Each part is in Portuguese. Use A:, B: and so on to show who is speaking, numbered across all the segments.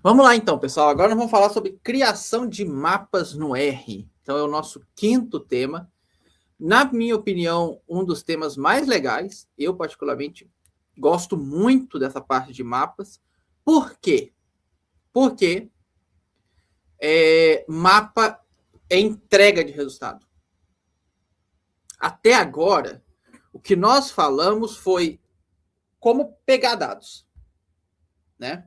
A: Vamos lá então, pessoal. Agora nós vamos falar sobre criação de mapas no R. Então é o nosso quinto tema. Na minha opinião, um dos temas mais legais. Eu, particularmente, gosto muito dessa parte de mapas. Por quê? Porque mapa é entrega de resultado. Até agora, o que nós falamos foi como pegar dados, né?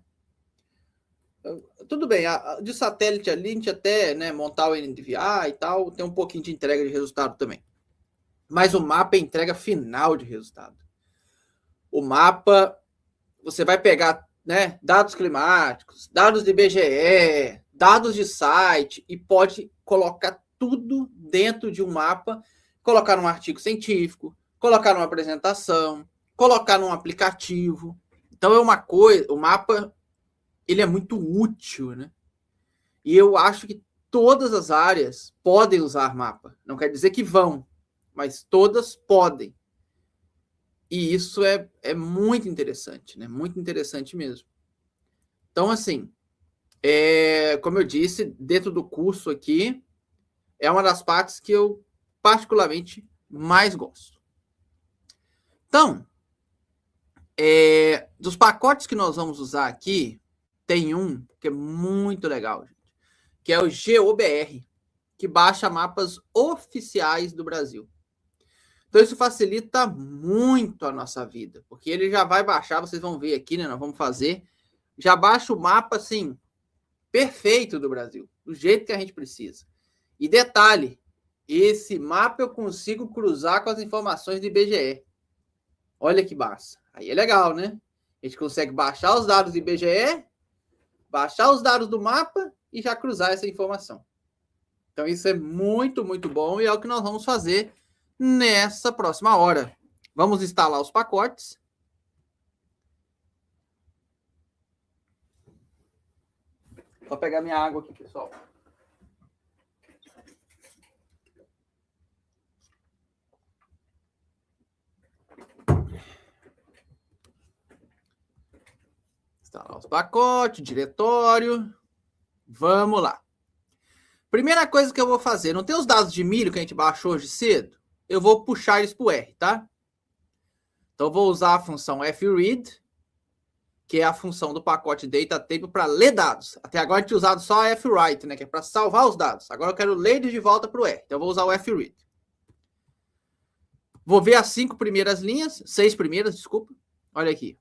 A: Tudo bem, de satélite ali, a gente até, né, montar o NDVI e tal, tem um pouquinho de entrega de resultado também. Mas o mapa é entrega final de resultado. O mapa, você vai pegar, né, dados climáticos, dados de IBGE, dados de site e pode colocar tudo dentro de um mapa, colocar num artigo científico, colocar numa apresentação, colocar num aplicativo. Então é uma coisa, o mapa ele é muito útil, né? E eu acho que todas as áreas podem usar mapa. Não quer dizer que vão, mas todas podem. E isso é muito interessante, né? Muito interessante mesmo. Então, assim, como eu disse, dentro do curso aqui, é uma das partes que eu particularmente mais gosto. Então, dos pacotes que nós vamos usar aqui, tem um que é muito legal, gente, que é o GeoBR, que baixa mapas oficiais do Brasil. Então isso facilita muito a nossa vida, porque ele já vai baixar, vocês vão ver aqui, né? Nós vamos fazer, já baixa o mapa assim perfeito do Brasil, do jeito que a gente precisa. E detalhe, esse mapa eu consigo cruzar com as informações do IBGE. Olha que massa. Aí é legal, né? A gente consegue baixar os dados do IBGE, baixar os dados do mapa e já cruzar essa informação. Então isso é muito, muito bom e é o que nós vamos fazer nessa próxima hora. Vamos instalar os pacotes. Vou pegar minha água aqui, pessoal. Instalar os pacotes, diretório. Vamos lá. Primeira coisa que eu vou fazer, não tem os dados de milho que a gente baixou hoje cedo? Eu vou puxar eles para o R, tá? Então eu vou usar a função fread, que é a função do pacote datatable para ler dados. Até agora a gente usado só a fwrite, né, que é para salvar os dados. Agora eu quero ler eles de volta para o R. Então eu vou usar o fread. Vou ver as 5 primeiras linhas, 6 primeiras, desculpa. Olha aqui.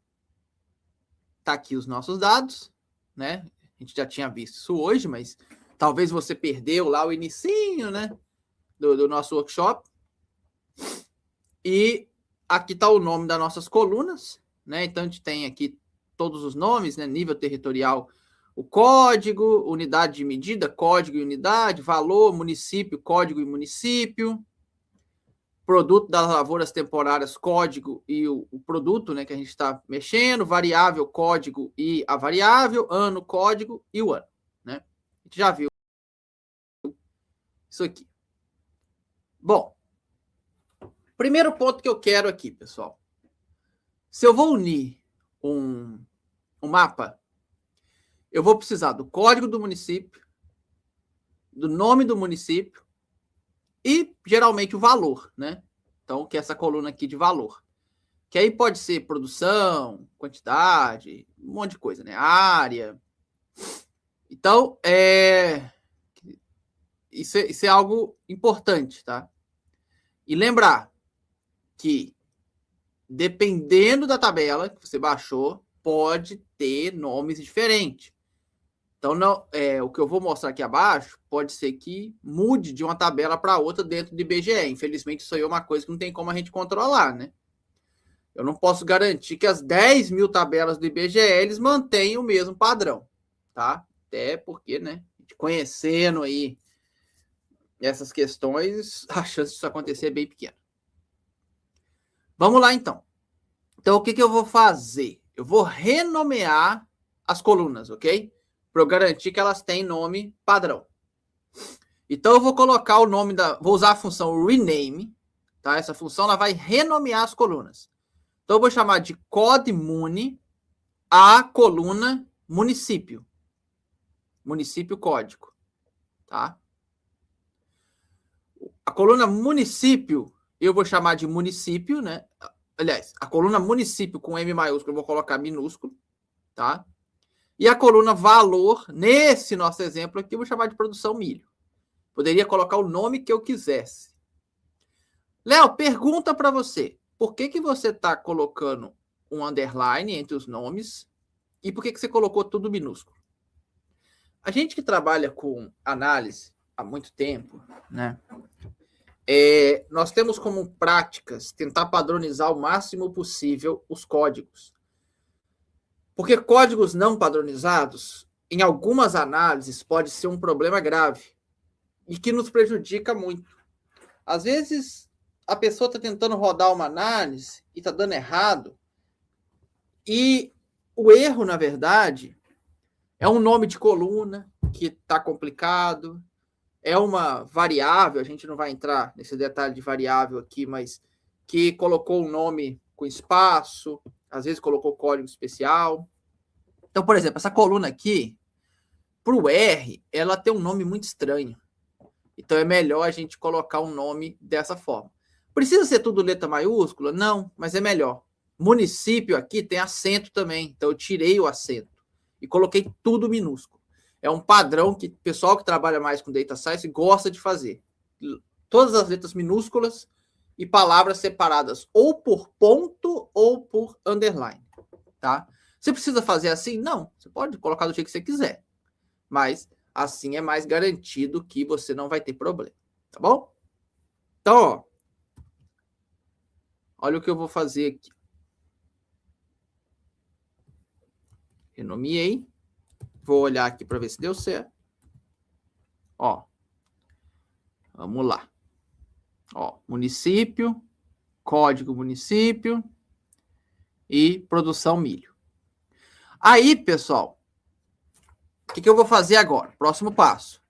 A: Tá aqui os nossos dados, né? A gente já tinha visto isso hoje, mas talvez você perdeu lá o inicinho, né, do nosso workshop. E aqui está o nome das nossas colunas, né? Então a gente tem aqui todos os nomes, né? Nível territorial, o código, unidade de medida, código e unidade, valor, município, código e município, produto das lavouras temporárias, código e o produto, né, que a gente está mexendo, variável, código e a variável, ano, código e o ano, né? A gente já viu isso aqui. Bom, primeiro ponto que eu quero aqui, pessoal. Se eu vou unir um mapa, eu vou precisar do código do município, do nome do município e, geralmente, o valor, né? Então, que é essa coluna aqui de valor. Que aí pode ser produção, quantidade, um monte de coisa, né? Área. Então, isso é algo importante, tá? E lembrar que, dependendo da tabela que você baixou, pode ter nomes diferentes. Então, não, o que eu vou mostrar aqui abaixo pode ser que mude de uma tabela para outra dentro do IBGE. Infelizmente, isso aí é uma coisa que não tem como a gente controlar, né? Eu não posso garantir que as 10 mil tabelas do IBGE eles mantenham o mesmo padrão, tá? Até porque, né, conhecendo aí essas questões, a chance disso acontecer é bem pequena. Vamos lá, então. Então, o que eu vou fazer? Eu vou renomear as colunas, ok? Para eu garantir que elas têm nome padrão. Então, eu vou colocar o nome vou usar a função rename, tá? Essa função ela vai renomear as colunas. Então, eu vou chamar de codemuni a coluna município. município, código, tá? A coluna município, eu vou chamar de município, né? Aliás, a coluna município com M maiúsculo, eu vou colocar minúsculo, tá? E a coluna valor, nesse nosso exemplo aqui, eu vou chamar de produção milho. Poderia colocar o nome que eu quisesse. Léo, pergunta para você. Por que você está colocando um underline entre os nomes e por que você colocou tudo minúsculo? A gente que trabalha com análise há muito tempo, né? Nós temos como práticas tentar padronizar o máximo possível os códigos. Porque códigos não padronizados, em algumas análises, pode ser um problema grave e que nos prejudica muito. Às vezes, a pessoa está tentando rodar uma análise e está dando errado. E o erro, na verdade, é um nome de coluna que está complicado, é uma variável, a gente não vai entrar nesse detalhe de variável aqui, mas que colocou um nome com espaço, às vezes colocou código especial. Então, por exemplo, essa coluna aqui, para o R, ela tem um nome muito estranho. Então, é melhor a gente colocar um nome dessa forma. Precisa ser tudo letra maiúscula? Não, mas é melhor. Município aqui tem acento também, então eu tirei o acento e coloquei tudo minúsculo. É um padrão que o pessoal que trabalha mais com Data Science gosta de fazer. Todas as letras minúsculas e palavras separadas ou por ponto ou por underline, tá? Você precisa fazer assim? Não, você pode colocar do jeito que você quiser, mas assim é mais garantido que você não vai ter problema, tá bom? Então, ó, olha o que eu vou fazer aqui. Renomeei. Vou olhar aqui para ver se deu certo. Ó, vamos lá. Ó, município, código município e produção milho. Aí, pessoal, o que eu vou fazer agora? Próximo passo.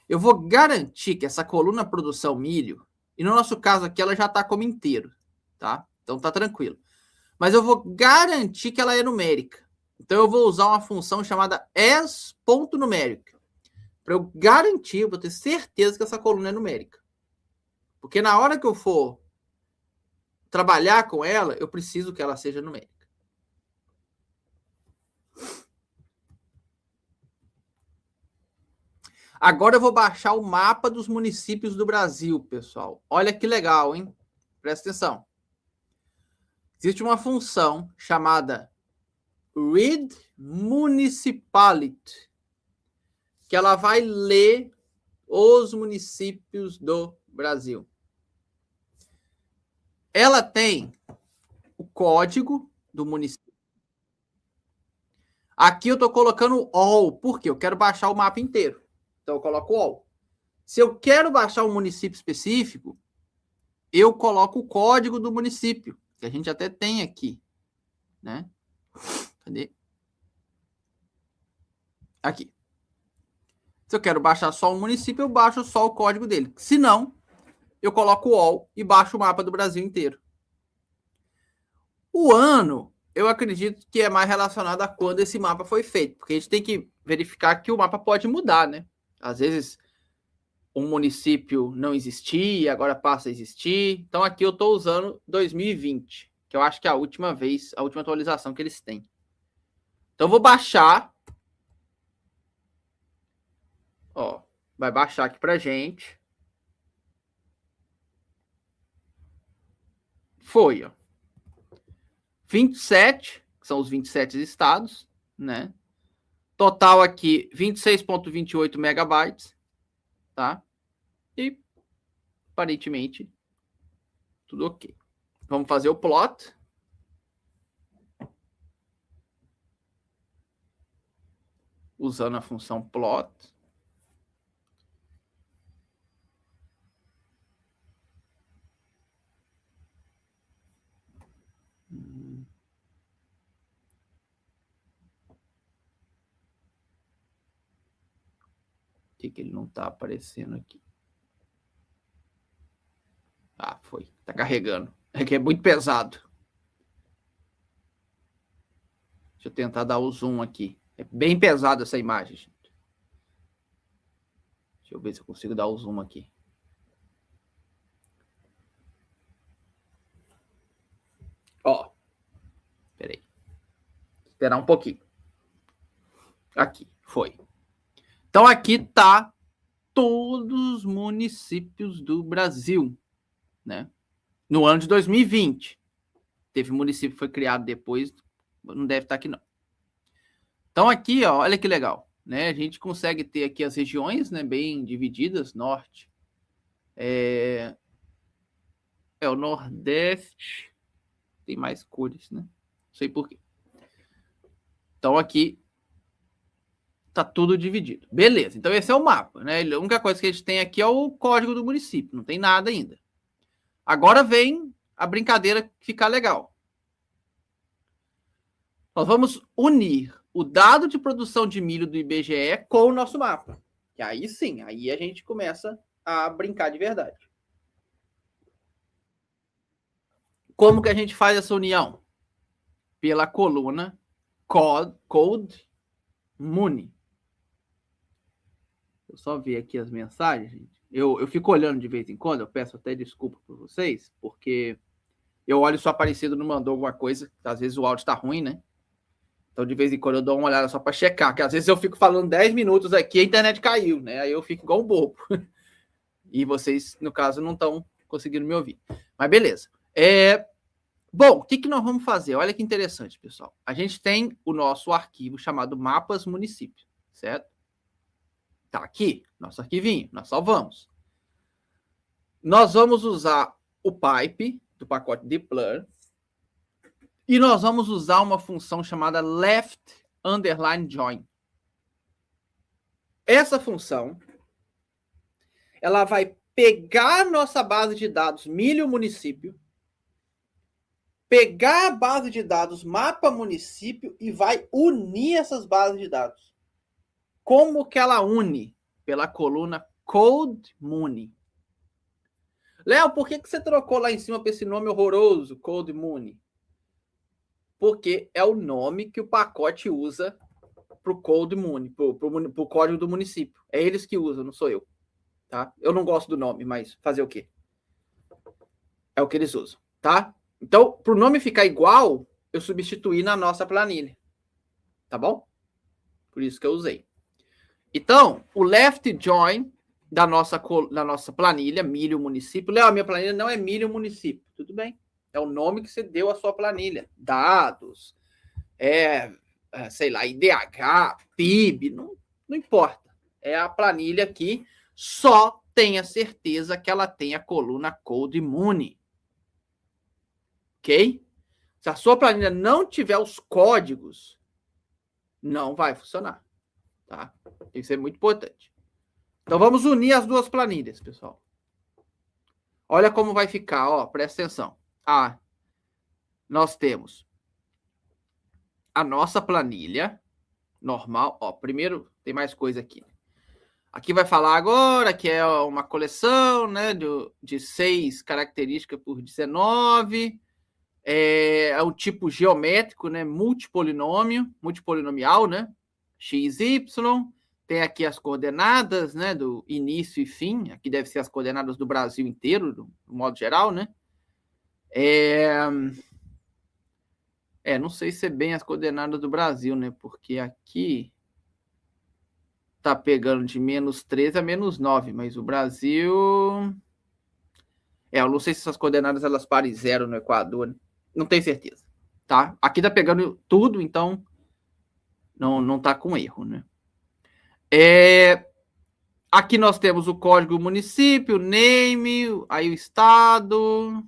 A: Eu vou garantir que essa coluna produção milho, e no nosso caso aqui ela já está como inteiro, tá? Então tá tranquilo. Mas eu vou garantir que ela é numérica. Então eu vou usar uma função chamada as.numérica. Para eu garantir, eu vou ter certeza que essa coluna é numérica. Porque na hora que eu for trabalhar com ela, eu preciso que ela seja numérica. Agora eu vou baixar o mapa dos municípios do Brasil, pessoal. Olha que legal, hein? Presta atenção. Existe uma função chamada read municipality, que ela vai ler os municípios do Brasil. Ela tem o código do município. Aqui eu estou colocando all, porque eu quero baixar o mapa inteiro. Então eu coloco all. Se eu quero baixar um município específico, eu coloco o código do município, que a gente até tem aqui, né? Cadê? Aqui. Se eu quero baixar só um município, eu baixo só o código dele. Se não, eu coloco o all e baixo o mapa do Brasil inteiro. O ano, eu acredito que é mais relacionado a quando esse mapa foi feito, porque a gente tem que verificar que o mapa pode mudar, né? Às vezes um município não existia, agora passa a existir. Então aqui eu estou usando 2020, que eu acho que é a última vez, a última atualização que eles têm. Então eu vou baixar. Ó, vai baixar aqui pra gente. Foi, ó. 27, que são os 27 estados, né? Total aqui 26.28 megabytes, tá? E aparentemente tudo ok. Vamos fazer o plot. Usando a função plot. Por que ele não está aparecendo aqui? Ah, foi. Está carregando. É que é muito pesado. Deixa eu tentar dar o zoom aqui. É bem pesado essa imagem, gente. Deixa eu ver se eu consigo dar o zoom aqui. Ó, peraí. Esperar um pouquinho. Aqui, foi. Então aqui tá todos os municípios do Brasil, né? No ano de 2020. Teve município que foi criado depois, não deve estar aqui não. Então aqui, ó, olha que legal, né? A gente consegue ter aqui as regiões, né, bem divididas, norte, é o Nordeste, tem mais cores, né? Não sei por quê. Então aqui tá tudo dividido. Beleza, então esse é o mapa, né? A única coisa que a gente tem aqui é o código do município, não tem nada ainda. Agora vem a brincadeira ficar legal. Nós vamos unir o dado de produção de milho do IBGE com o nosso mapa. E aí sim, aí a gente começa a brincar de verdade. Como que a gente faz essa união? Pela coluna Code Muni. Eu só ver aqui as mensagens, gente. Eu fico olhando de vez em quando, eu peço até desculpa por vocês, porque eu olho se o Aparecido não mandou alguma coisa, às vezes o áudio tá ruim, né? Então, de vez em quando, eu dou uma olhada só para checar, que às vezes eu fico falando 10 minutos aqui e a internet caiu, né? Aí eu fico igual um bobo. E vocês, no caso, não estão conseguindo me ouvir. Mas beleza. Bom, o que nós vamos fazer? Olha que interessante, pessoal. A gente tem o nosso arquivo chamado Mapas Município, certo? Tá aqui, nosso arquivinho, nós salvamos. Nós vamos usar o pipe do pacote dplyr e nós vamos usar uma função chamada left_join. Essa função, ela vai pegar a nossa base de dados milho município, pegar a base de dados mapa município e vai unir essas bases de dados. Como que ela une? Pela coluna Code Muni. Léo, por que você trocou lá em cima para esse nome horroroso, Code Muni? Porque é o nome que o pacote usa para o Code Muni, para o código do município. É eles que usam, não sou eu. Tá? Eu não gosto do nome, mas fazer o quê? É o que eles usam, tá? Então, para o nome ficar igual, eu substituí na nossa planilha. Tá bom? Por isso que eu usei. Então, o left join da nossa planilha, milho município. Léo, a minha planilha não é milho município. Tudo bem. É o nome que você deu à sua planilha. Dados, sei lá, IDH, PIB, não importa. É a planilha aqui, só tenha certeza que ela tem a coluna Code Muni. Ok? Se a sua planilha não tiver os códigos, não vai funcionar. Tá? Isso é muito importante. Então, vamos unir as duas planilhas, pessoal. Olha como vai ficar, ó, presta atenção. Nós temos a nossa planilha normal. Ó, primeiro, tem mais coisa aqui. Aqui vai falar agora que é uma coleção, né, de 6 características por 19. É um tipo geométrico, né, multipolinomial, né, x, y. Tem aqui as coordenadas, né, do início e fim. Aqui deve ser as coordenadas do Brasil inteiro, do modo geral, né. Não sei se é bem as coordenadas do Brasil, né, porque aqui tá pegando de -13 a -9, mas o Brasil... eu não sei se essas coordenadas elas parem zero no Equador, né? Não tenho certeza, tá? Aqui tá pegando tudo, então não tá com erro, né? Aqui nós temos o código município, name, aí o estado,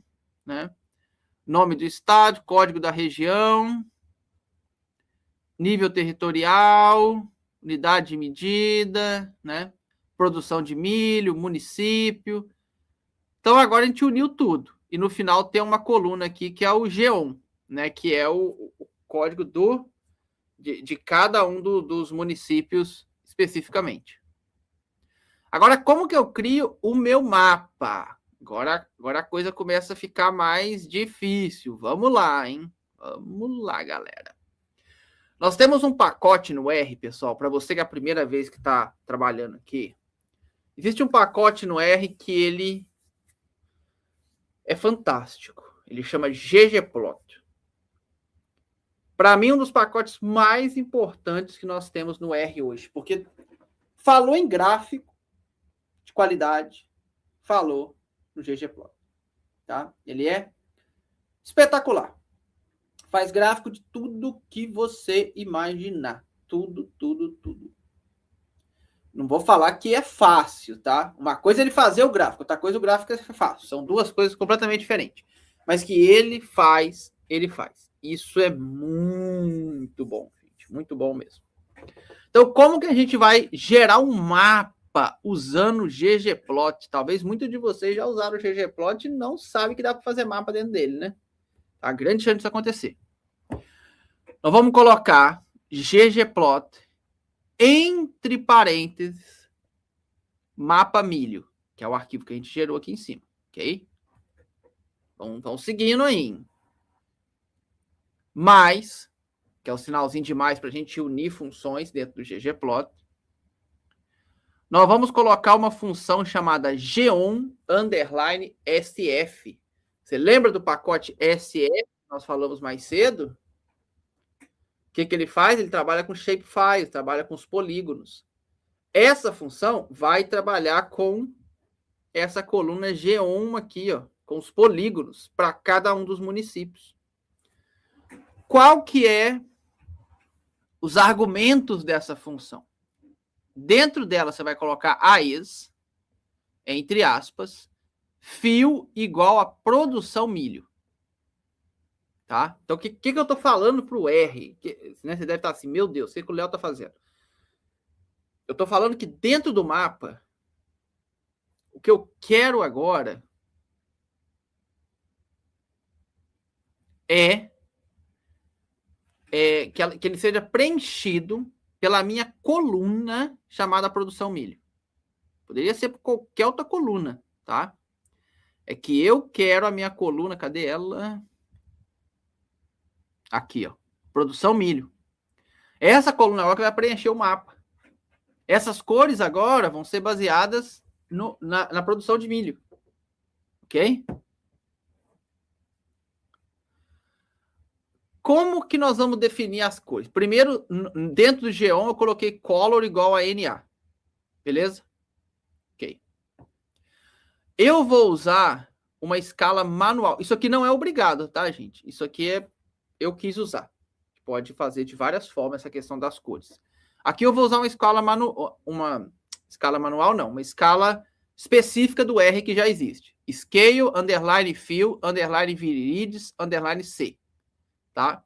A: né? Nome do estado, código da região, nível territorial, unidade de medida, né? Produção de milho, município. Então, agora a gente uniu tudo. E no final tem uma coluna aqui que é o GEON, né? Que é o código de cada um dos municípios especificamente. Agora, como que eu crio o meu mapa? Agora a coisa começa a ficar mais difícil. Vamos lá, hein? Vamos lá, galera. Nós temos um pacote no R, pessoal, para você que é a primeira vez que está trabalhando aqui, Existe um pacote no R que ele é fantástico. Ele chama ggplot. Para mim, um dos pacotes mais importantes que nós temos no R hoje, porque falou em gráfico de qualidade, falou no ggplot. Tá? Ele é espetacular. Faz gráfico de tudo que você imaginar. Tudo. Não vou falar que é fácil, tá? Uma coisa é ele fazer o gráfico, outra coisa o gráfico é fácil. São duas coisas completamente diferentes. Mas que ele faz. Isso é muito bom, gente. Muito bom mesmo. Então, como que a gente vai gerar um mapa usando o ggplot? Talvez muitos de vocês já usaram o ggplot e não sabem que dá para fazer mapa dentro dele, né? Tá grande chance disso acontecer. Nós vamos colocar ggplot entre parênteses mapa milho, que é o arquivo que a gente gerou aqui em cima, ok? Então, seguindo aí. Mais, que é o sinalzinho de mais para a gente unir funções dentro do ggplot. Nós vamos colocar uma função chamada geom_sf. Você lembra do pacote sf que nós falamos mais cedo? O que ele faz? Ele trabalha com shapefiles, trabalha com os polígonos. Essa função vai trabalhar com essa coluna geom aqui, ó, com os polígonos para cada um dos municípios. Qual que é os argumentos dessa função? Dentro dela você vai colocar AES, entre aspas, fio igual a produção milho. Tá? Então, o que eu estou falando para o R? Né, você deve estar assim, meu Deus, o que o Léo está fazendo? Eu estou falando que dentro do mapa, o que eu quero agora é que ele seja preenchido pela minha coluna chamada produção milho. Poderia ser por qualquer outra coluna, tá? É que eu quero a minha coluna, cadê ela? Aqui, ó, produção milho. Essa coluna agora que vai preencher o mapa. Essas cores agora vão ser baseadas na produção de milho. Ok? Como que nós vamos definir as cores? Primeiro, dentro do Geom, eu coloquei color igual a NA. Beleza? Ok. Eu vou usar uma escala manual. Isso aqui não é obrigado, tá, gente? Isso aqui eu quis usar. Pode fazer de várias formas essa questão das cores. Aqui eu vou usar uma escala manual, uma escala específica do R que já existe. Scale, underline fill, underline virids, underline C. Tá?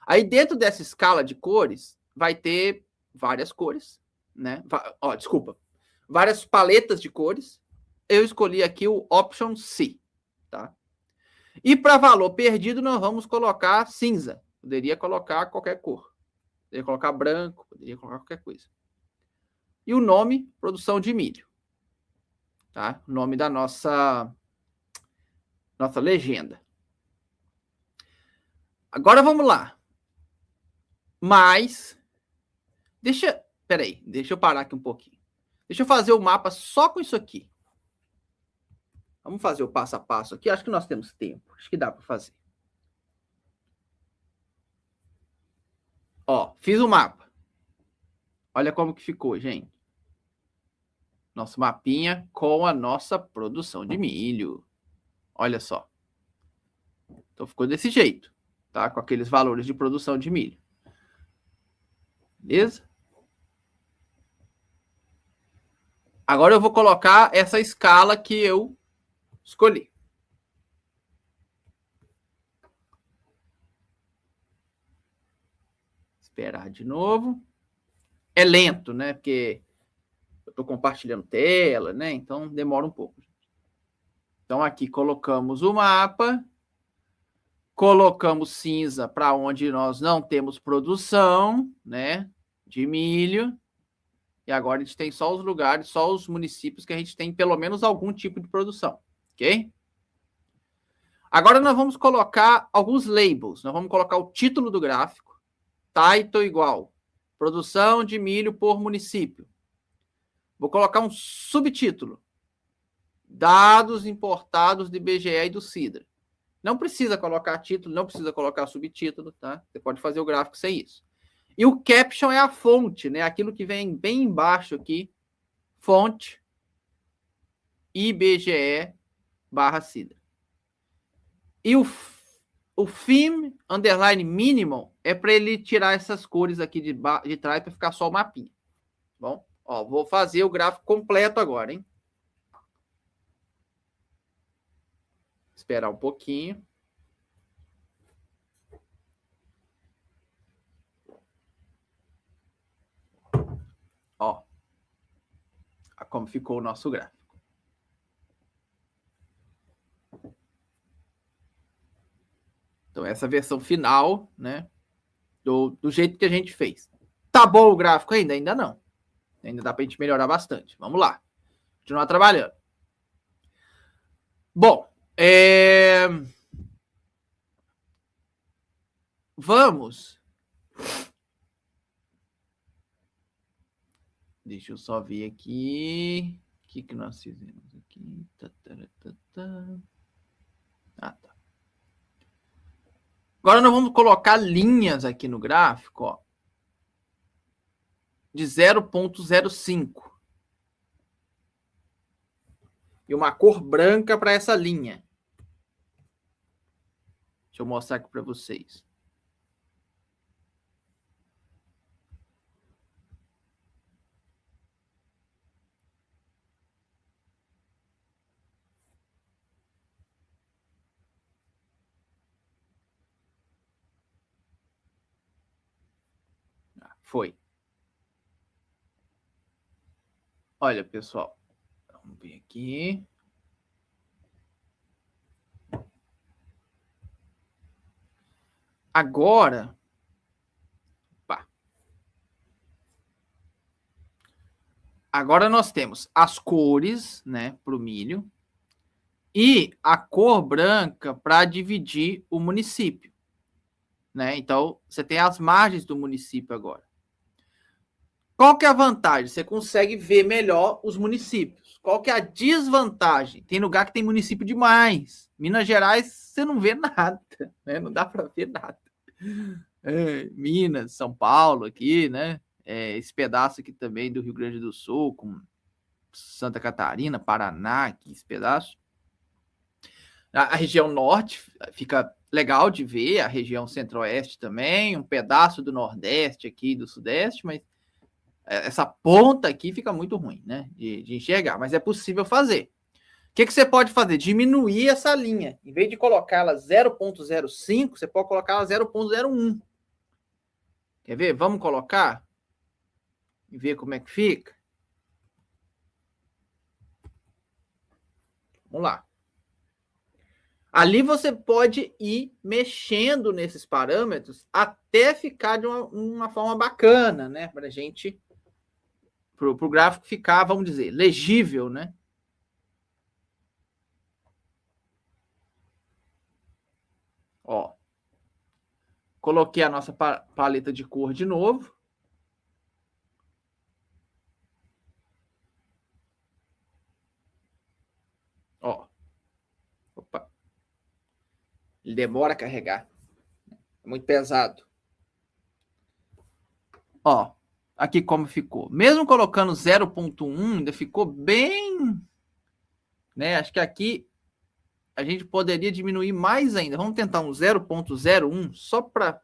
A: Aí dentro dessa escala de cores vai ter várias cores, né? Várias paletas de cores. Eu escolhi aqui o option C, tá? E para valor perdido nós vamos colocar cinza. Poderia colocar qualquer cor. Poderia colocar branco, poderia colocar qualquer coisa. E o nome, produção de milho. Tá? O nome da nossa legenda. Agora vamos lá. Mas, deixa eu parar aqui um pouquinho. Deixa eu fazer o mapa só com isso aqui. Vamos fazer o passo a passo aqui. Acho que nós temos tempo. Acho que dá para fazer. Ó, fiz o mapa. Olha como que ficou, gente. Nosso mapinha com a nossa produção de milho. Olha só. Então ficou desse jeito, tá? Com aqueles valores de produção de milho. Beleza? Agora eu vou colocar essa escala que eu escolhi. Esperar de novo. É lento, né? Porque eu estou compartilhando tela, né? Então demora um pouco. Então aqui colocamos o mapa, colocamos cinza para onde nós não temos produção, né? De milho. E agora a gente tem só os lugares, só os municípios que a gente tem pelo menos algum tipo de produção, ok? Agora nós vamos colocar alguns labels. Nós vamos colocar o título do gráfico, title igual, produção de milho por município. Vou colocar um subtítulo. Dados importados do IBGE e do Sidra. Não precisa colocar título, não precisa colocar subtítulo, tá? Você pode fazer o gráfico sem isso. E o caption é a fonte, né? Aquilo que vem bem embaixo aqui. Fonte IBGE/Sidra. E o theme underline minimum é para ele tirar essas cores aqui de trás para ficar só o mapinha. Bom, ó, vou fazer o gráfico completo agora, hein? Esperar um pouquinho. Ó, como ficou o nosso gráfico. Então, essa versão final, né? Do jeito que a gente fez. Tá bom o gráfico ainda? Ainda não. Ainda dá pra gente melhorar bastante. Vamos lá. Continuar trabalhando. Bom, vamos. Deixa eu só ver aqui. O que nós fizemos aqui? Ah, tá. Agora nós vamos colocar linhas aqui no gráfico, ó, de 0,05. E uma cor branca para essa linha. Deixa eu mostrar aqui para vocês. Foi. Olha, pessoal. Vamos ver aqui. Agora, agora nós temos as cores, né, para o milho e a cor branca para dividir o município, né? Então, você tem as margens do município agora. Qual que é a vantagem? Você consegue ver melhor os municípios. Qual que é a desvantagem? Tem lugar que tem município demais. Minas Gerais, você não vê nada, né? Não dá para ver nada. Minas, São Paulo aqui, né? Esse pedaço aqui também do Rio Grande do Sul, com Santa Catarina, Paraná, aqui, esse pedaço. A região norte fica legal de ver, a região centro-oeste também, um pedaço do nordeste aqui, do sudeste, mas essa ponta aqui fica muito ruim, né, de enxergar, mas é possível fazer. O que você pode fazer? Diminuir essa linha. Em vez de colocar ela 0,05, você pode colocar ela 0,01. Quer ver? Vamos colocar e ver como é que fica? Vamos lá. Ali você pode ir mexendo nesses parâmetros até ficar de uma forma bacana, né? Para a gente, para o gráfico ficar, vamos dizer, legível, né? Ó, coloquei a nossa paleta de cor de novo. Ó, opa, ele demora a carregar, é muito pesado. Ó, aqui como ficou. Mesmo colocando 0,1, ainda ficou bem, né? Acho que aqui a gente poderia diminuir mais ainda. Vamos tentar um 0,01 só para...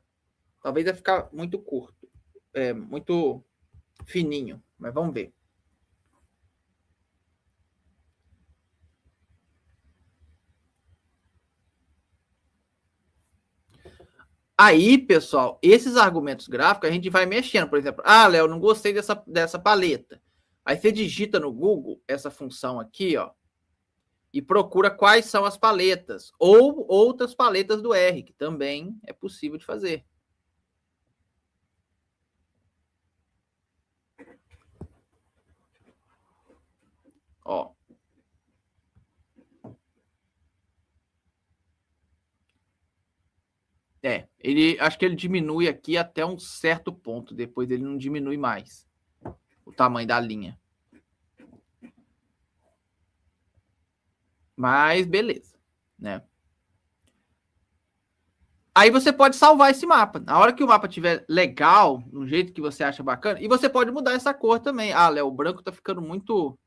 A: Talvez vai ficar muito curto. Muito fininho. Mas vamos ver. Aí, pessoal, esses argumentos gráficos a gente vai mexendo. Por exemplo, Léo, não gostei dessa paleta. Aí você digita no Google essa função aqui, ó, e procura quais são as paletas. Ou outras paletas do R, que também é possível de fazer. Ó. Acho que ele diminui aqui até um certo ponto. Depois ele não diminui mais o tamanho da linha. Mas beleza, né? Aí você pode salvar esse mapa. Na hora que o mapa estiver legal, no jeito que você acha bacana, e você pode mudar essa cor também. Ah, Léo, o branco tá ficando muito,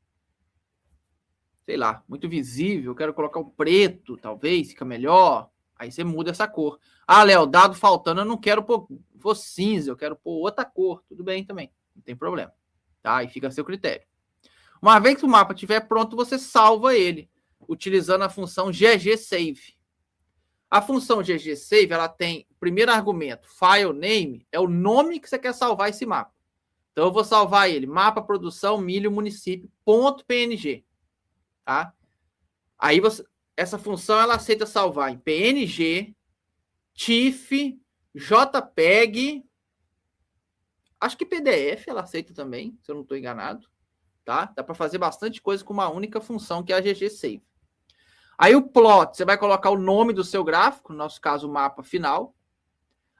A: sei lá, muito visível. Eu quero colocar o preto, talvez, fica melhor. Aí você muda essa cor. Ah, Léo, dado faltando, eu não quero pôr cinza, eu quero pôr outra cor. Tudo bem também, não tem problema. Tá? Aí fica a seu critério. Uma vez que o mapa estiver pronto, você salva ele, utilizando a função ggSave. A função ggSave, ela tem o primeiro argumento, file name, é o nome que você quer salvar esse mapa. Então eu vou salvar ele, mapa produção milho município.png, tá? Aí você, essa função ela aceita salvar em PNG, TIFF, JPEG, acho que PDF ela aceita também, se eu não estou enganado, tá? Dá para fazer bastante coisa com uma única função que é a ggSave. Aí o plot, você vai colocar o nome do seu gráfico, no nosso caso o mapa final.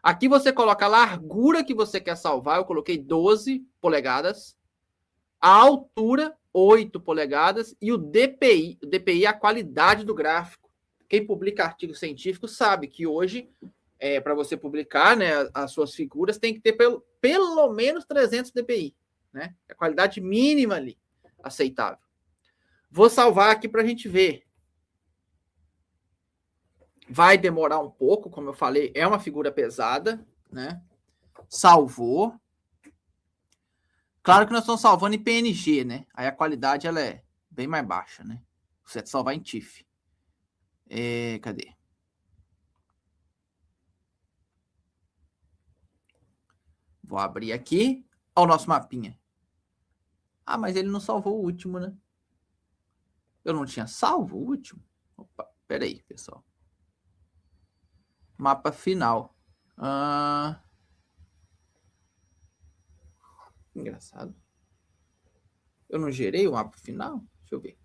A: Aqui você coloca a largura que você quer salvar, eu coloquei 12 polegadas. A altura, 8 polegadas. E o DPI é a qualidade do gráfico. Quem publica artigo científico sabe que hoje, para você publicar, né, as suas figuras, tem que ter pelo menos 300 DPI. Né? É a qualidade mínima ali, aceitável. Vou salvar aqui para a gente ver. Vai demorar um pouco, como eu falei, é uma figura pesada, né? Salvou. Claro que nós estamos salvando em PNG, né? Aí a qualidade ela é bem mais baixa, né? Você salvar em TIFF. Cadê? Vou abrir aqui. Olha o nosso mapinha. Ah, mas ele não salvou o último, né? Eu não tinha salvo o último? Opa, peraí, pessoal. Mapa final. Engraçado. Eu não gerei o mapa final? Deixa eu ver.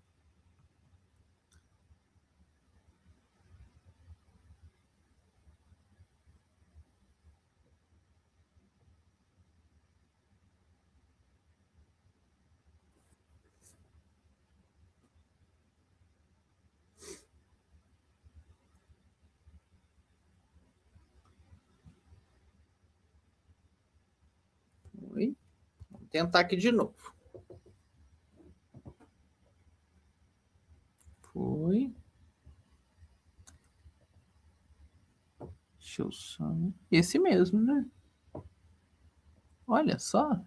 A: Oi. Vamos tentar aqui de novo. Foi. Deixa eu só. Esse mesmo, né? Olha só.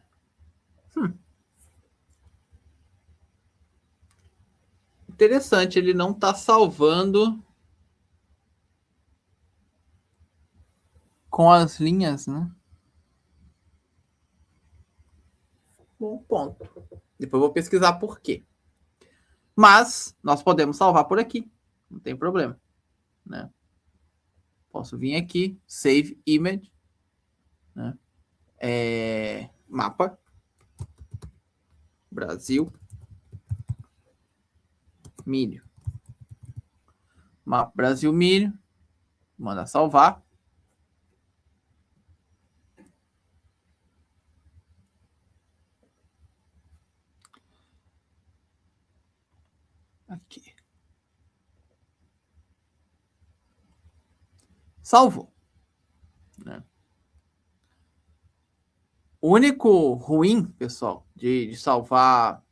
A: Interessante, ele não está salvando com as linhas, né? Bom ponto. Depois eu vou pesquisar por quê. Mas nós podemos salvar por aqui. Não tem problema, né? Posso vir aqui, save image, né? Mapa Brasil milho. Mapa Brasil milho. Manda salvar. Aqui. Salvou. Né? O único ruim, pessoal, de salvar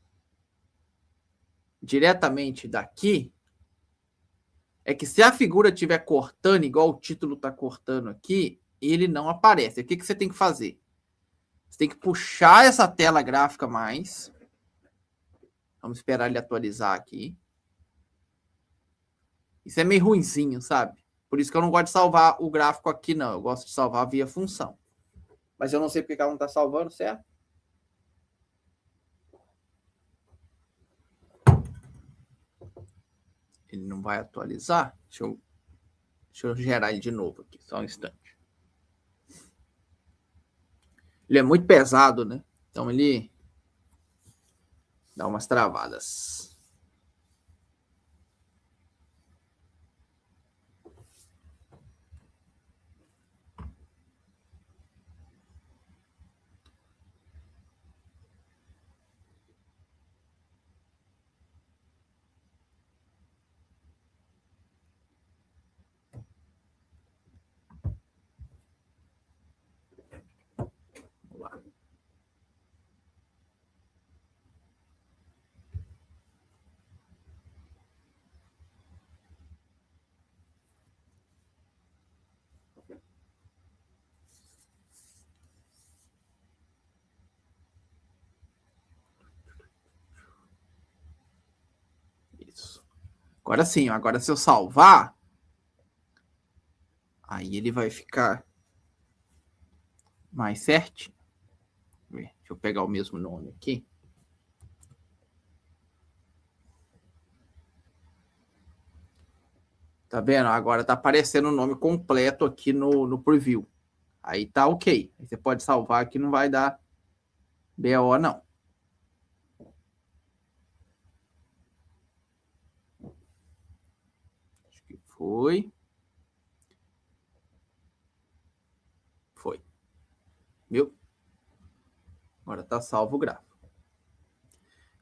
A: diretamente daqui é que se a figura estiver cortando, igual o título está cortando aqui, ele não aparece. O que você tem que fazer? Você tem que puxar essa tela gráfica mais. Vamos esperar ele atualizar aqui. Isso é meio ruinzinho, sabe? Por isso que eu não gosto de salvar o gráfico aqui, não. Eu gosto de salvar via função. Mas eu não sei porque ela não está salvando, certo? Ele não vai atualizar. Deixa eu gerar ele de novo aqui, só um instante. Ele é muito pesado, né? Então ele dá umas travadas. Agora sim, agora se eu salvar, aí ele vai ficar mais certinho. Deixa eu pegar o mesmo nome aqui. Tá vendo? Agora tá aparecendo o nome completo aqui no preview. Aí tá ok. Aí você pode salvar aqui, não vai dar BO, não. Acho que foi. Foi. Viu? Agora tá salvo o gráfico.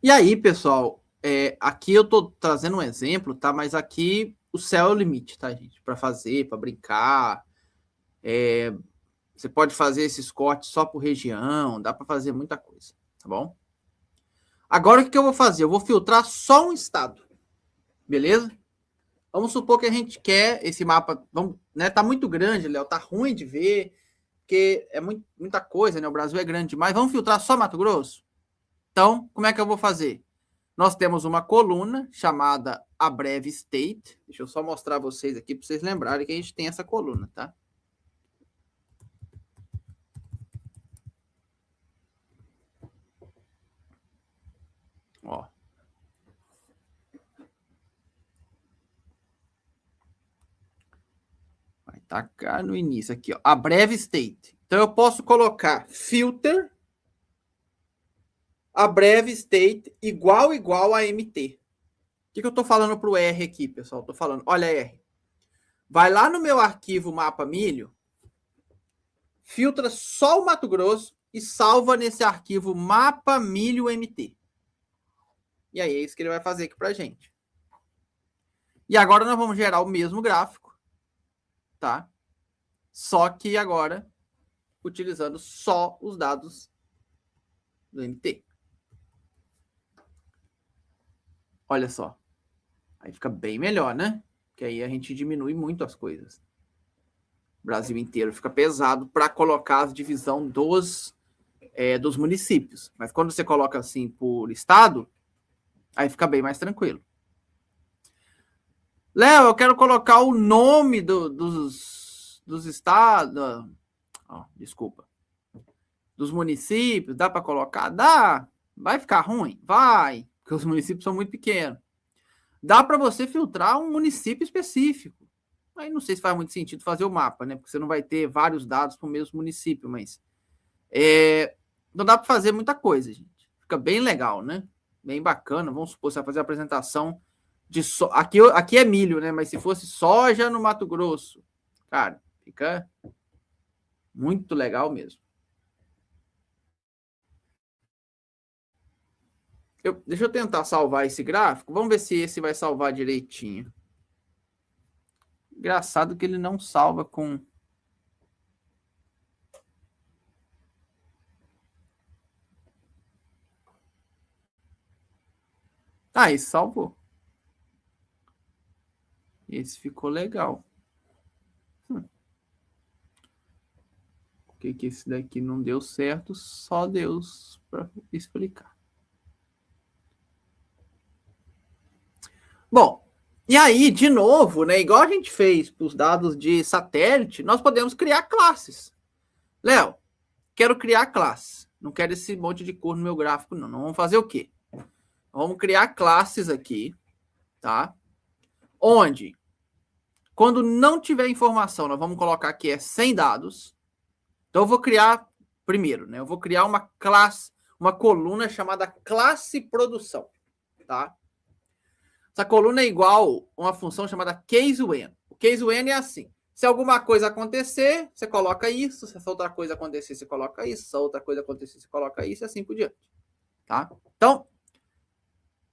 A: E aí, pessoal, aqui eu tô trazendo um exemplo, tá? Mas aqui o céu é o limite, tá, gente? Para fazer, para brincar. Você pode fazer esses cortes só por região, dá para fazer muita coisa, tá bom? Agora o que eu vou fazer? Eu vou filtrar só um estado, beleza? Vamos supor que a gente quer esse mapa, vamos, né? Tá muito grande, Léo, tá ruim de ver, porque é muita coisa, né? O Brasil é grande demais. Vamos filtrar só Mato Grosso? Então, como é que eu vou fazer? Nós temos uma coluna chamada A Breve State. Deixa eu só mostrar a vocês aqui para vocês lembrarem que a gente tem essa coluna, tá? Ó. Vai tacar no início aqui, ó. A Breve State. Então eu posso colocar filter a Breve State igual a MT. O que eu estou falando para o R aqui, pessoal? Estou falando, olha R. Vai lá no meu arquivo mapa milho, filtra só o Mato Grosso e salva nesse arquivo mapa milho MT. E aí é isso que ele vai fazer aqui para gente. E agora nós vamos gerar o mesmo gráfico, tá? Só que agora utilizando só os dados do MT. Olha só. Aí fica bem melhor, né? Porque aí a gente diminui muito as coisas. O Brasil inteiro fica pesado para colocar a divisão dos municípios. Mas quando você coloca assim por estado, aí fica bem mais tranquilo. Léo, eu quero colocar o nome dos estados. Desculpa. Dos municípios, dá para colocar? Dá. Vai ficar ruim? Vai. Porque os municípios são muito pequenos. Dá para você filtrar um município específico. Aí não sei se faz muito sentido fazer o mapa, né? Porque você não vai ter vários dados para o mesmo município, mas não dá para fazer muita coisa, gente. Fica bem legal, né? Bem bacana. Vamos supor, você vai fazer a apresentação de aqui é milho, né? Mas se fosse soja no Mato Grosso, cara, fica muito legal mesmo. Deixa eu tentar salvar esse gráfico. Vamos ver se esse vai salvar direitinho. Engraçado que ele não salva com... Ah, esse salvou. Esse ficou legal. Por que esse daqui não deu certo? Só Deus para explicar. Bom, e aí, de novo, né? Igual a gente fez para os dados de satélite, nós podemos criar classes. Léo, quero criar classes. Não quero esse monte de cor no meu gráfico, não. Não vamos fazer o quê? Vamos criar classes aqui, tá? Onde, quando não tiver informação, nós vamos colocar que sem dados. Então, eu vou criar, primeiro, né? Eu vou criar uma classe, uma coluna chamada classe produção, tá? Essa coluna é igual a uma função chamada case when. O case when é assim. Se alguma coisa acontecer, você coloca isso. Se essa outra coisa acontecer, você coloca isso. Se essa outra coisa acontecer, você coloca isso e assim por diante. Tá? Então,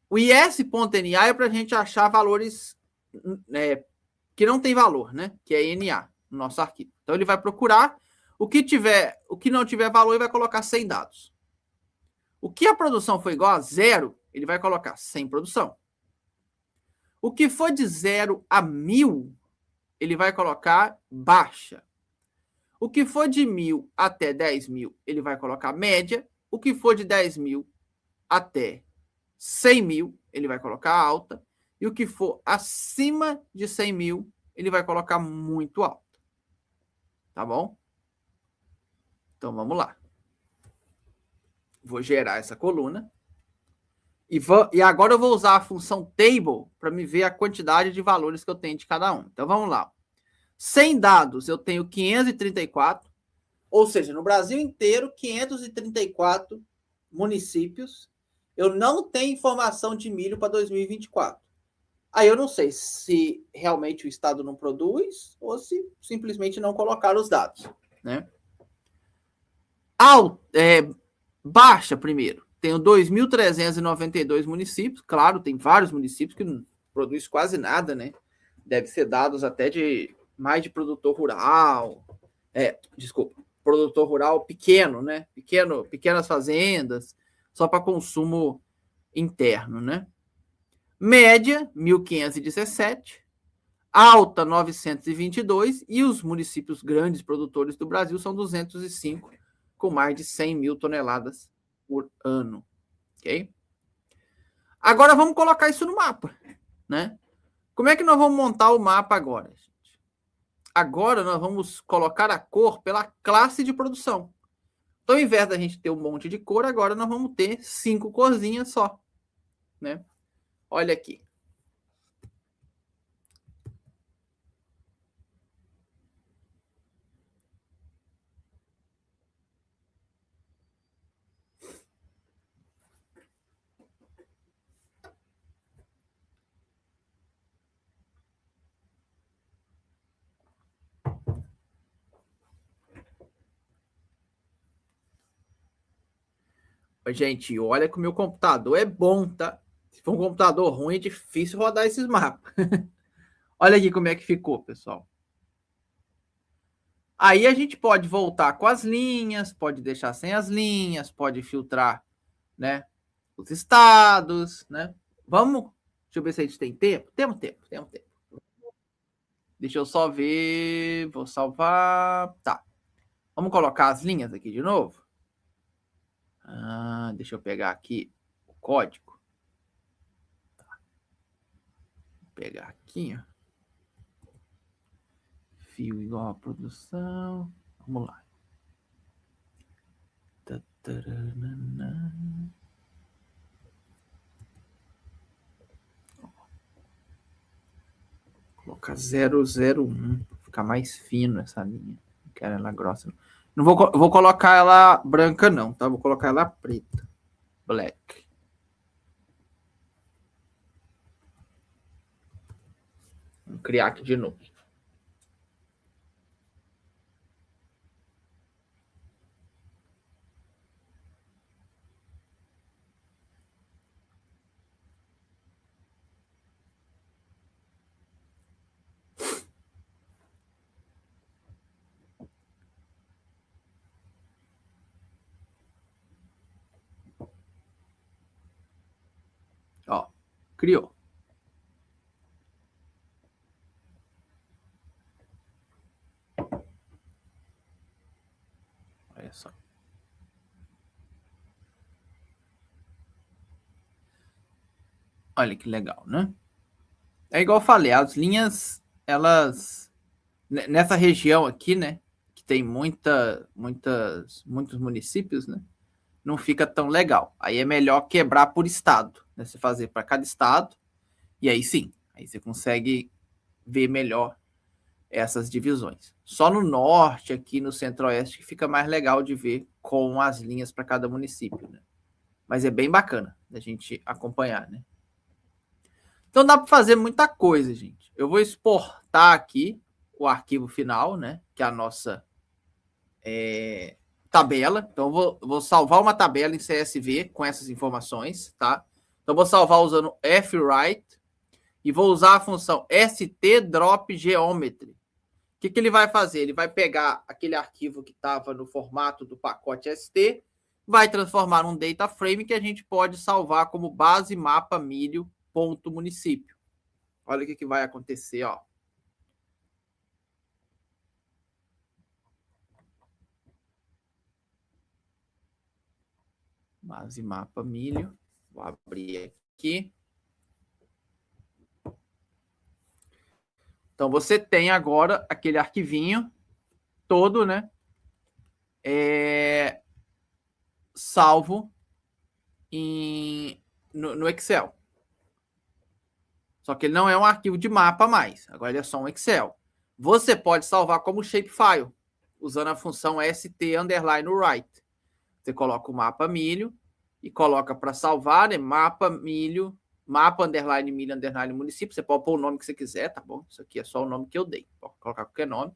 A: o is.na é para a gente achar valores que não tem valor, né? Que é NA no nosso arquivo. Então, ele vai procurar o que não tiver valor, ele vai colocar sem dados. O que a produção foi igual a 0, ele vai colocar sem produção. O que for de 0 a 1000, ele vai colocar baixa. O que for de 1000 até 10.000, ele vai colocar média. O que for de 10.000 até 100.000, ele vai colocar alta. e o que for acima de 100 mil, ele vai colocar muito alto. Tá bom? Então, vamos lá. Vou gerar essa coluna. E agora eu vou usar a função table para me ver a quantidade de valores que eu tenho de cada um. Então, vamos lá. 100 dados, eu tenho 534. Ou seja, no Brasil inteiro, 534 municípios. Eu não tenho informação de milho para 2024. Aí eu não sei se realmente o Estado não produz ou se simplesmente não colocaram os dados, né? Baixa primeiro. Tenho 2.392 municípios. Claro, tem vários municípios que não produzem quase nada, né? Deve ser dados até de mais de produtor rural. Desculpa, produtor rural pequeno, né? Pequenas fazendas, só para consumo interno, né? Média, 1.517. Alta, 922. E os municípios grandes produtores do Brasil são 205, com mais de 100 mil toneladas por ano. Ok? Agora vamos colocar isso no mapa, né? Como é que nós vamos montar o mapa agora, gente? Agora nós vamos colocar a cor pela classe de produção. Então, ao invés da gente ter um monte de cor, agora nós vamos ter 5 corzinhas só, né? Olha aqui. Gente, olha que o meu computador é bom, tá? Se for um computador ruim, é difícil rodar esses mapas. Olha aqui como é que ficou, pessoal. Aí a gente pode voltar com as linhas, pode deixar sem as linhas, pode filtrar, né, os estados, né? Vamos, deixa eu ver se a gente tem tempo. Temos tempo. Deixa eu só ver, vou salvar. Tá. Vamos colocar as linhas aqui de novo. Deixa eu pegar aqui o código. Vou pegar aqui, ó. Fio igual a produção. Vamos lá. Vou colocar 001. Ficar mais fino essa linha. Não quero ela grossa. Não vou colocar ela branca, não, tá? Vou colocar ela preta. Black. Vamos criar aqui de novo. Ó, criou. Olha só. Olha que legal, né? É igual eu falei, as linhas, elas nessa região aqui, né, que tem muitos municípios, né, não fica tão legal. Aí é melhor quebrar por estado, né? Você fazer para cada estado e aí sim, aí você consegue ver melhor essas divisões. Só no norte, aqui no centro-oeste, que fica mais legal de ver com as linhas para cada município, né? Mas é bem bacana da gente acompanhar, né? Então dá para fazer muita coisa, gente. Eu vou exportar aqui o arquivo final, né? Que é a nossa tabela. Então vou salvar uma tabela em CSV com essas informações, tá? Então vou salvar usando fwrite e vou usar a função stdropgeometry. O que ele vai fazer? Ele vai pegar aquele arquivo que estava no formato do pacote ST, vai transformar num data frame que a gente pode salvar como base mapa milho.município. Olha o que vai acontecer, ó. Base mapa milho. Vou abrir aqui. Então, você tem agora aquele arquivinho todo, né? Salvo no Excel. Só que ele não é um arquivo de mapa mais. Agora ele é só um Excel. Você pode salvar como shapefile, usando a função st_write. Você coloca o mapa milho e coloca para salvar, né? Mapa milho, mapa _ milho _ município. Você pode pôr o nome que você quiser, tá bom? Isso aqui é só o nome que eu dei. Pode colocar qualquer nome.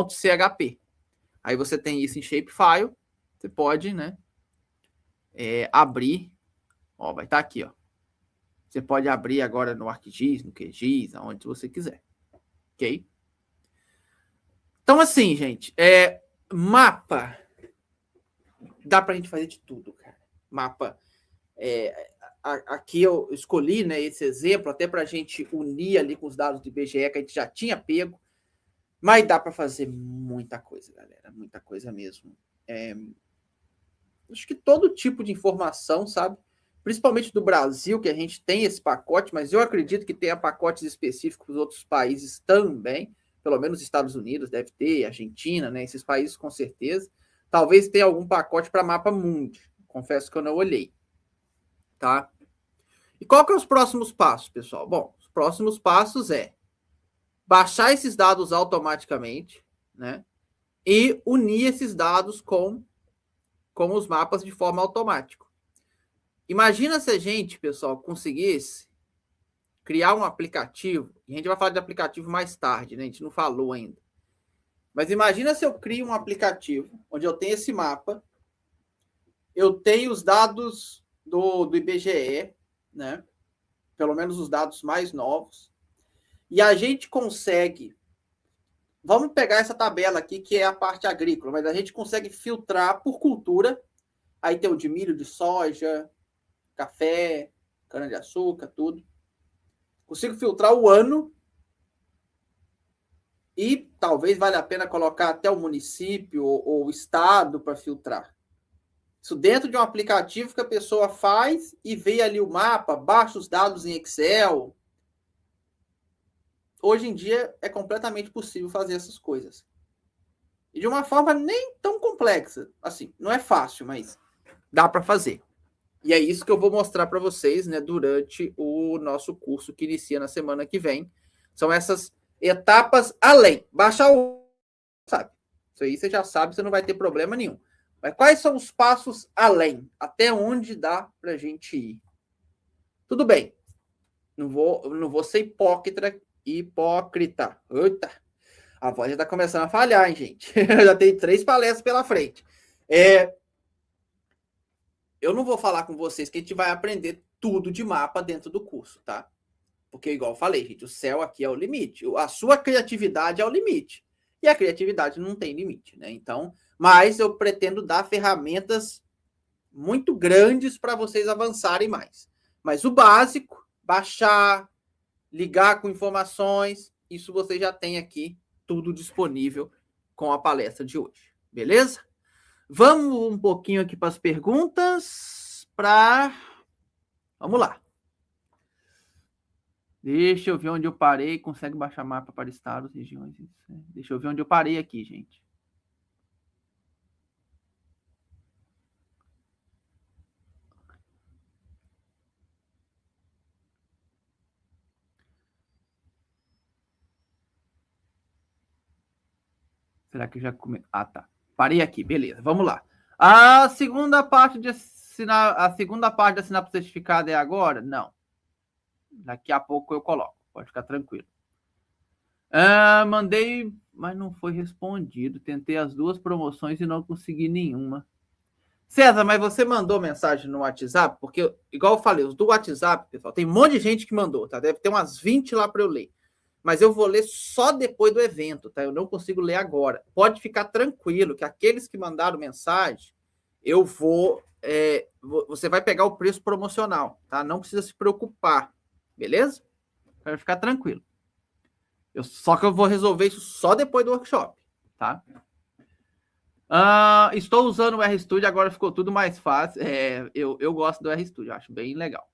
A: .chp. Aí você tem isso em shapefile. Você pode, né? Abrir. Ó, vai estar aqui, ó. Você pode abrir agora no ArcGIS, no QGIS, aonde você quiser. Ok? Então, assim, gente, mapa. Dá pra gente fazer de tudo, cara. Mapa. Aqui eu escolhi, né, esse exemplo até para a gente unir ali com os dados do IBGE que a gente já tinha pego, mas dá para fazer muita coisa, galera, muita coisa mesmo. Acho que todo tipo de informação, sabe? Principalmente do Brasil, que a gente tem esse pacote, mas eu acredito que tenha pacotes específicos para os outros países também, pelo menos Estados Unidos deve ter, Argentina, né? Esses países com certeza. Talvez tenha algum pacote para mapa mundi. Confesso que eu não olhei. Tá? E qual que é os próximos passos, pessoal? Bom, os próximos passos baixar esses dados automaticamente, né? E unir esses dados com os mapas de forma automática. Imagina se a gente, pessoal, conseguisse criar um aplicativo, e a gente vai falar de aplicativo mais tarde, né? A gente não falou ainda. Mas imagina se eu crio um aplicativo onde eu tenho esse mapa, eu tenho os dados do IBGE, né? Pelo menos os dados mais novos, e a gente consegue, vamos pegar essa tabela aqui, que é a parte agrícola, mas a gente consegue filtrar por cultura, aí tem o de milho, de soja, café, cana-de-açúcar, tudo. Consigo filtrar o ano, e talvez valha a pena colocar até o município ou o estado para filtrar. Isso dentro de um aplicativo que a pessoa faz e vê ali o mapa, baixa os dados em Excel. Hoje em dia é completamente possível fazer essas coisas. E de uma forma nem tão complexa. Assim, não é fácil, mas dá para fazer. E é isso que eu vou mostrar para vocês, né, durante o nosso curso que inicia na semana que vem. São essas etapas além. Baixar o... sabe? Isso aí você já sabe, você não vai ter problema nenhum. Mas quais são os passos além? Até onde dá para a gente ir? Tudo bem. Não vou ser hipócrita. Eita, a voz já está começando a falhar, hein, gente? Já tem 3 palestras pela frente. Eu não vou falar com vocês que a gente vai aprender tudo de mapa dentro do curso, tá? Porque, igual eu falei, gente, o céu aqui é o limite. A sua criatividade é o limite. E a criatividade não tem limite, né? Então, mas eu pretendo dar ferramentas muito grandes para vocês avançarem mais. Mas o básico, baixar, ligar com informações, isso você já tem aqui tudo disponível com a palestra de hoje. Beleza? Vamos um pouquinho aqui para as perguntas. Vamos lá. Deixa eu ver onde eu parei. Consegue baixar mapa para estados, regiões? Deixa eu ver onde eu parei aqui, gente. Será que eu já come... Ah, tá. Parei aqui, beleza. Vamos lá. A segunda parte da sinapse certificada é agora? Não. Daqui a pouco eu coloco. Pode ficar tranquilo. Mandei, mas não foi respondido. Tentei as 2 promoções e não consegui nenhuma. César, mas você mandou mensagem no WhatsApp? Porque, igual eu falei, os do WhatsApp, pessoal, tem um monte de gente que mandou, tá? Deve ter umas 20 lá para eu ler. Mas eu vou ler só depois do evento, tá? Eu não consigo ler agora. Pode ficar tranquilo que aqueles que mandaram mensagem, eu vou... você vai pegar o preço promocional, tá? Não precisa se preocupar, beleza? Vai ficar tranquilo. Só que eu vou resolver isso só depois do workshop, tá? Estou usando o RStudio, agora ficou tudo mais fácil. Eu gosto do RStudio, acho bem legal.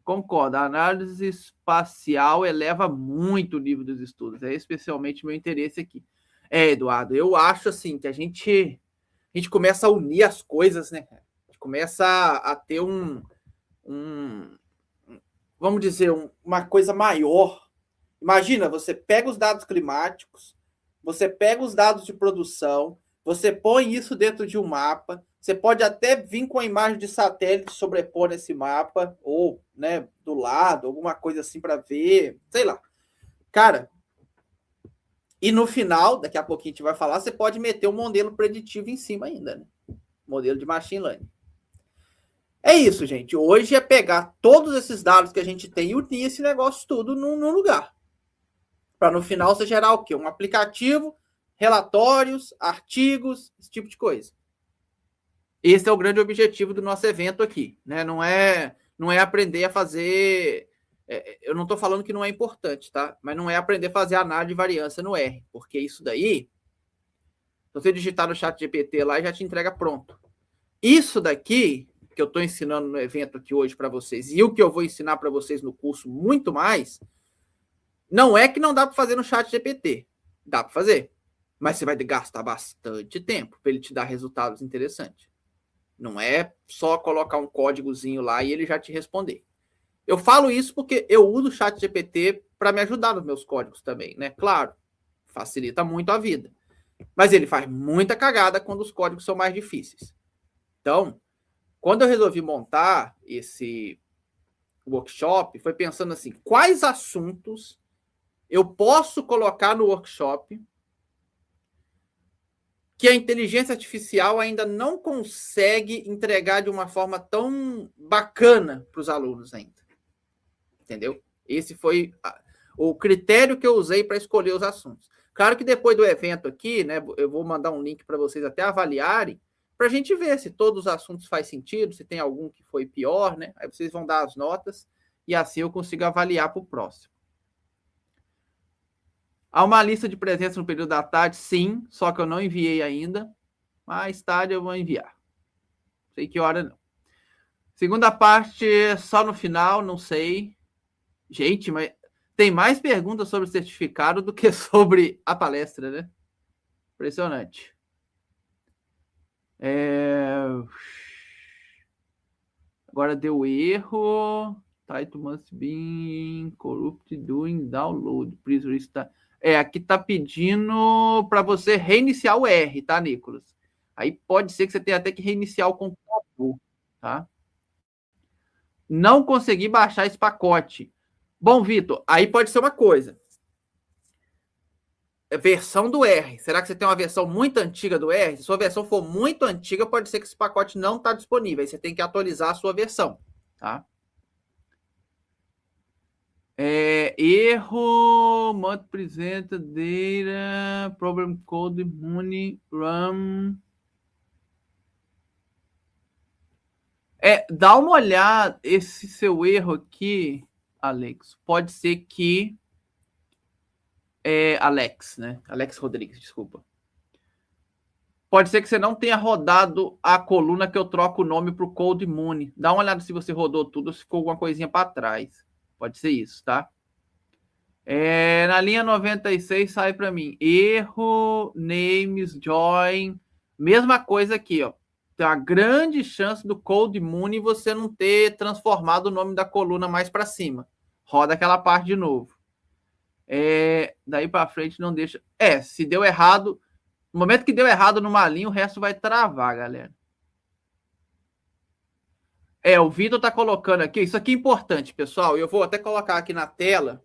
A: Concordo. A análise espacial eleva muito o nível dos estudos. É especialmente meu interesse aqui. Eduardo, eu acho assim que a gente começa a unir as coisas, né? A gente começa a ter vamos dizer, uma coisa maior. Imagina, você pega os dados climáticos, você pega os dados de produção, você põe isso dentro de um mapa, você pode até vir com a imagem de satélite sobrepor nesse mapa, ou né, do lado, alguma coisa assim para ver, sei lá. Cara, e no final, daqui a pouquinho a gente vai falar, você pode meter um modelo preditivo em cima ainda, né? Modelo de machine learning. É isso, gente. Hoje é pegar todos esses dados que a gente tem e unir esse negócio tudo num lugar. Para no final você gerar o quê? Um aplicativo, relatórios, artigos, esse tipo de coisa. Esse é o grande objetivo do nosso evento aqui, né? Não é aprender a fazer. Eu não estou falando que não é importante, tá? Mas não é aprender a fazer análise de variância no R, porque isso daí, se você digitar no chat GPT lá, já te entrega pronto. Isso daqui que eu estou ensinando no evento aqui hoje para vocês e o que eu vou ensinar para vocês no curso muito mais, não é que não dá para fazer no chat GPT. Dá para fazer. Mas você vai gastar bastante tempo para ele te dar resultados interessantes. Não é só colocar um códigozinho lá e ele já te responder. Eu falo isso porque eu uso o chat GPT para me ajudar nos meus códigos também, né? Claro, facilita muito a vida. Mas ele faz muita cagada quando os códigos são mais difíceis. Então, quando eu resolvi montar esse workshop, foi pensando assim, quais assuntos eu posso colocar no workshop que a inteligência artificial ainda não consegue entregar de uma forma tão bacana para os alunos ainda. Entendeu? Esse foi o critério que eu usei para escolher os assuntos. Claro que depois do evento aqui, né, eu vou mandar um link para vocês até avaliarem, para a gente ver se todos os assuntos faz sentido, se tem algum que foi pior, né? Aí vocês vão dar as notas e assim eu consigo avaliar para o próximo. Há uma lista de presença no período da tarde, sim, só que eu não enviei ainda. Mais tarde eu vou enviar. Não sei que hora não. Segunda parte, só no final, não sei. Gente, mas tem mais perguntas sobre o certificado do que sobre a palestra, né? Impressionante. Agora deu erro. Title must be corrupt during download. Please restart. Aqui tá pedindo para você reiniciar o R, tá, Nicolas? Aí pode ser que você tenha até que reiniciar o computador, tá? Não consegui baixar esse pacote. Bom, Vitor, aí pode ser uma coisa. Versão do R. Será que você tem uma versão muito antiga do R? Se sua versão for muito antiga, pode ser que esse pacote não está disponível. Aí você tem que atualizar a sua versão, tá? Erro, mod presenta data, problem code, money, RAM. Dá uma olhada, esse seu erro aqui, Alex, pode ser que... Alex, né? Alex Rodrigues, desculpa. Pode ser que você não tenha rodado a coluna que eu troco o nome para o Code Money. Dá uma olhada se você rodou tudo ou se ficou alguma coisinha para trás. Pode ser isso, tá? Na linha 96 sai para mim. Erro, names, join. Mesma coisa aqui, ó. Tem uma grande chance do Code Money você não ter transformado o nome da coluna mais para cima. Roda aquela parte de novo. Daí para frente não deixa... se deu errado... No momento que deu errado numa linha, o resto vai travar, galera. O Vitor tá colocando aqui. Isso aqui é importante, pessoal. Eu vou até colocar aqui na tela.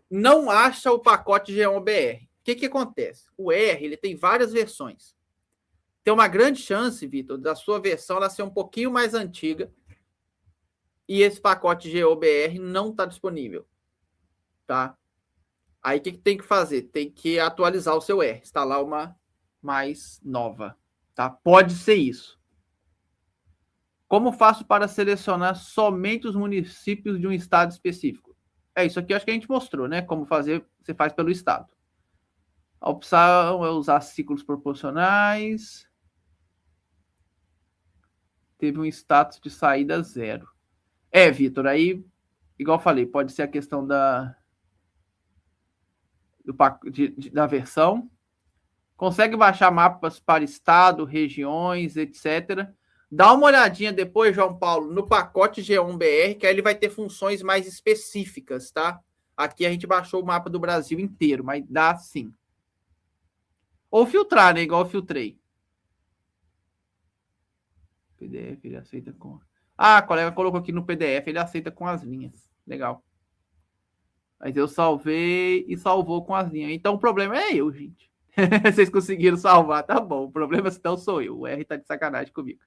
A: Não acha o pacote GeoBR. O que acontece? O R, ele tem várias versões. Tem uma grande chance, Vitor, da sua versão ela ser um pouquinho mais antiga e esse pacote GeoBR não está disponível, tá? Aí o que tem que fazer? Tem que atualizar o seu R, instalar uma mais nova, tá? Pode ser isso. Como faço para selecionar somente os municípios de um estado específico? Isso aqui acho que a gente mostrou, né? Como fazer, você faz pelo estado. A opção é usar ciclos proporcionais. Teve um status de saída 0. Vitor, aí, igual eu falei, pode ser a questão da versão. Consegue baixar mapas para estado, regiões, etc. Dá uma olhadinha depois, João Paulo, no pacote G1BR, que aí ele vai ter funções mais específicas, tá? Aqui a gente baixou o mapa do Brasil inteiro, mas dá sim. Ou filtrar, né? Igual eu filtrei. PDF, ele aceita com... Ah, a colega colocou aqui no PDF, ele aceita com as linhas. Legal. Mas eu salvei e salvou com as linhas. Então o problema é eu, gente. Vocês conseguiram salvar, tá bom. O problema então sou eu. O R tá de sacanagem comigo.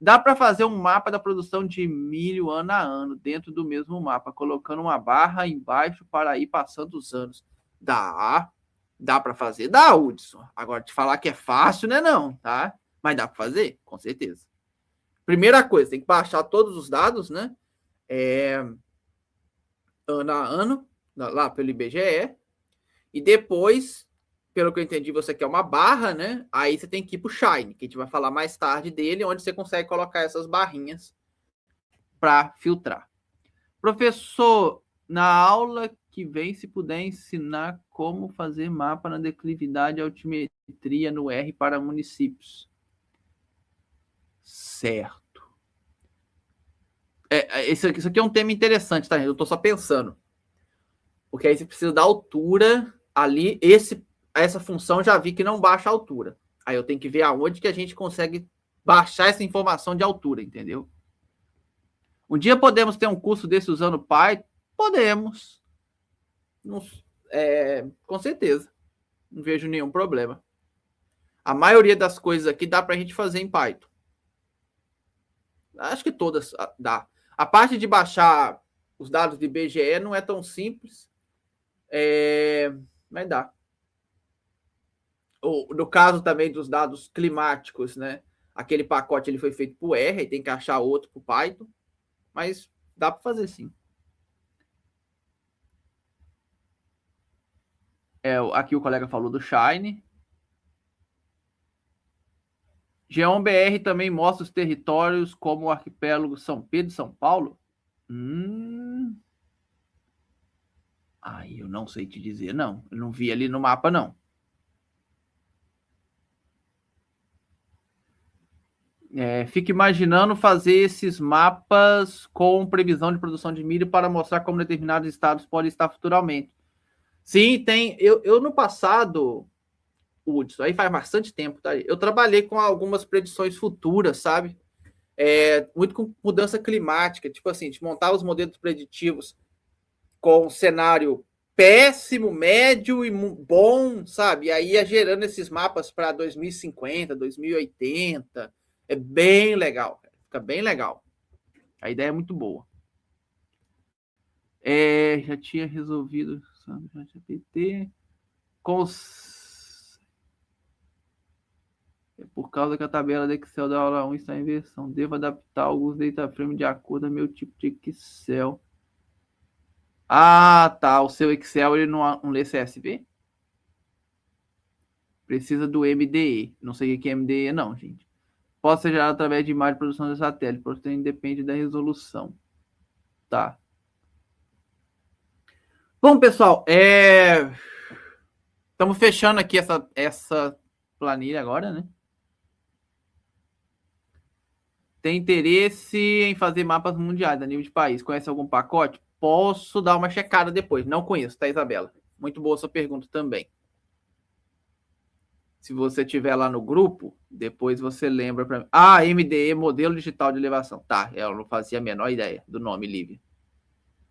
A: Dá para fazer um mapa da produção de milho ano a ano, dentro do mesmo mapa, colocando uma barra embaixo para ir passando os anos. Dá para fazer? Dá, Hudson. Agora, te falar que é fácil, né não, tá? Mas dá para fazer? Com certeza. Primeira coisa, tem que baixar todos os dados, né? Ano a ano, lá pelo IBGE. E depois, pelo que eu entendi, você quer uma barra, né? Aí você tem que ir pro Shine, que a gente vai falar mais tarde dele, onde você consegue colocar essas barrinhas para filtrar. Professor, na aula que vem, se puder ensinar como fazer mapa na declividade e altimetria no R para municípios. Certo. Isso aqui é um tema interessante, tá? Eu tô só pensando. Porque aí você precisa da altura ali. Essa função já vi que não baixa a altura. Aí eu tenho que ver aonde que a gente consegue baixar essa informação de altura, entendeu? Um dia podemos ter um curso desse usando Python? Podemos. Com certeza. Não vejo nenhum problema. A maioria das coisas aqui dá para a gente fazer em Python. Acho que todas dá. A parte de baixar os dados de IBGE não é tão simples. Mas dá. No caso também dos dados climáticos, né? Aquele pacote ele foi feito por R, tem que achar outro para o Python. Mas dá para fazer sim. Aqui o colega falou do Shine. G1BR também mostra os territórios como o arquipélago São Pedro e São Paulo? Eu não sei te dizer, não. Eu não vi ali no mapa, não. Fica imaginando fazer esses mapas com previsão de produção de milho para mostrar como determinados estados podem estar futuramente. Sim, tem. Eu no passado, Hudson, aí faz bastante tempo, tá? Eu trabalhei com algumas predições futuras, sabe? Muito com mudança climática. Tipo assim, a gente montava os modelos preditivos com um cenário péssimo, médio e bom, sabe? E aí ia gerando esses mapas para 2050, 2080. É bem legal, fica bem legal. A ideia é muito boa. Já tinha resolvido o GPT por causa que a tabela do Excel da aula 1 está em versão. Devo adaptar alguns data frames de acordo com o meu tipo de Excel. Tá. O seu Excel ele não lê CSV? Precisa do MDE. Não sei o que é MDE, não, gente. Pode ser gerado através de imagem de produção de satélite, portanto, depende da resolução. Tá. Bom, pessoal, estamos fechando aqui essa planilha agora, né? Tem interesse em fazer mapas mundiais a nível de país? Conhece algum pacote? Posso dar uma checada depois. Não conheço, tá, Isabela? Muito boa sua pergunta também. Se você tiver lá no grupo, depois você lembra para mim. MDE, Modelo Digital de Elevação. Tá, eu não fazia a menor ideia do nome, Lívia.